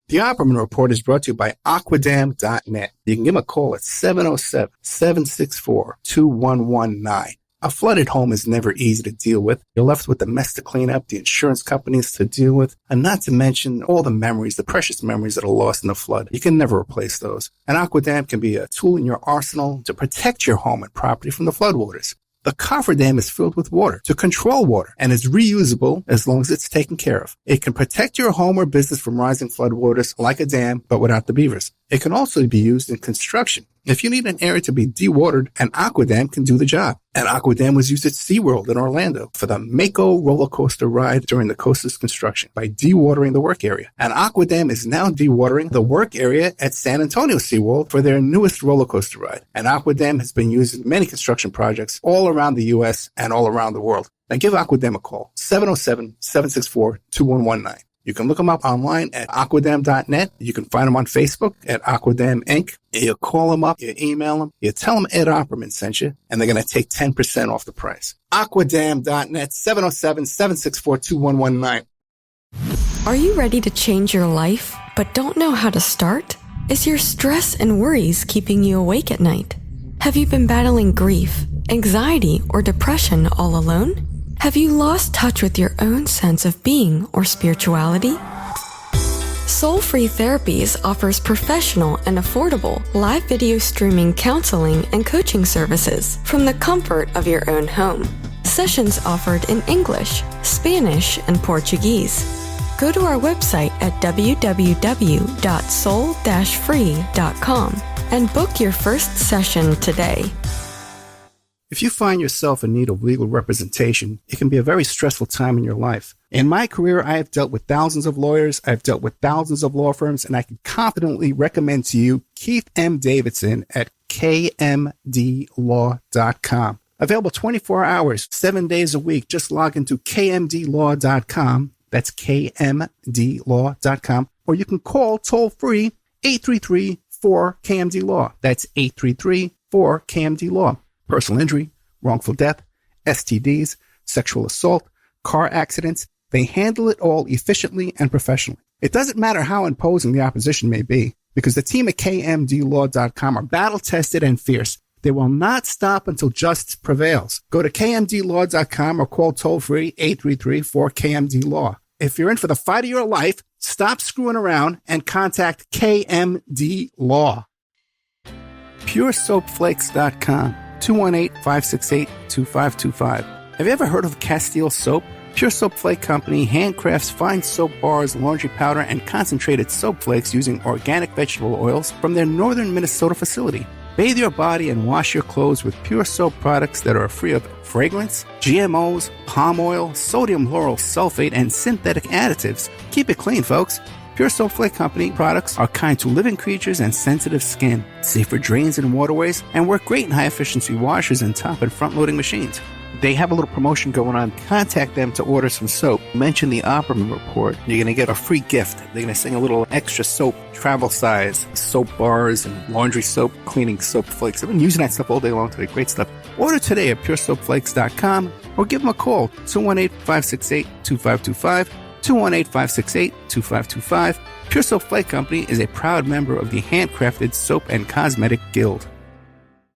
The Opperman Report is brought to you by Aquadam.net. You can give them a call at 707-764-2119. A flooded home is never easy to deal with. You're left with the mess to clean up, the insurance companies to deal with, and not to mention all the memories, the precious memories that are lost in the flood. You can never replace those. And Aquadam can be a tool in your arsenal to protect your home and property from the floodwaters. The cofferdam is filled with water to control water and is reusable as long as it's taken care of. It can protect your home or business from rising floodwaters like a dam, but without the beavers. It can also be used in construction. If you need an area to be dewatered, an Aquadam can do the job. An Aquadam was used at SeaWorld in Orlando for the Mako roller coaster ride during the coaster's construction by dewatering the work area. An Aquadam is now dewatering the work area at San Antonio SeaWorld for their newest roller coaster ride. An Aquadam has been used in many construction projects all around the U.S. and all around the world. Now give Aquadam a call, 707-764-2119. You can look them up online at aquadam.net. You can find them on Facebook at Aquadam Inc. You call them up, you email them, you tell them Ed Opperman sent you, and they're going to take 10% off the price. Aquadam.net, 707-764-2119. Are you ready to change your life, but don't know how to start? Is your stress and worries keeping you awake at night? Have you been battling grief, anxiety, or depression all alone? Have you lost touch with your own sense of being or spirituality? Soul Free Therapies offers professional and affordable live video streaming counseling and coaching services from the comfort of your own home. Sessions offered in English, Spanish, and Portuguese. Go to our website at www.soul-free.com and book your first session today. If you find yourself in need of legal representation, it can be a very stressful time in your life. In my career, I have dealt with thousands of lawyers, I've dealt with thousands of law firms, and I can confidently recommend to you Keith M. Davidson at kmdlaw.com. Available 24 hours, 7 days a week. Just log into kmdlaw.com. That's kmdlaw.com. Or you can call toll-free 833-4KMD-LAW. That's 833-4KMD-LAW. Personal injury, wrongful death, STDs, sexual assault, car accidents. They handle it all efficiently and professionally. It doesn't matter how imposing the opposition may be, because the team at kmdlaw.com are battle-tested and fierce. They will not stop until justice prevails. Go to kmdlaw.com or call toll-free 833-4KMD-LAW. If you're in for the fight of your life, stop screwing around and contact KMD Law. PureSoapFlakes.com. 218-568-2525. Have you ever heard of Castile Soap? Pure Soap Flake Company handcrafts fine soap bars, laundry powder, and concentrated soap flakes using organic vegetable oils from their northern Minnesota facility. Bathe your body and wash your clothes with Pure Soap products that are free of fragrance, GMOs, palm oil, sodium lauryl sulfate, and synthetic additives. Keep it clean, folks. Pure Soap Flake Company products are kind to living creatures and sensitive skin, safe for drains and waterways, and work great in high-efficiency washers and top and front-loading machines. They have a little promotion going on. Contact them to order some soap. Mention the Opperman Report. You're going to get a free gift. They're going to send a little extra soap, travel size, soap bars and laundry soap, cleaning soap flakes. I've been using that stuff all day long today. Great stuff. Order today at puresoapflakes.com or give them a call, 218-568-2525, 218-568-2525. Pure Soap Flake Company is a proud member of the Handcrafted Soap and Cosmetic Guild.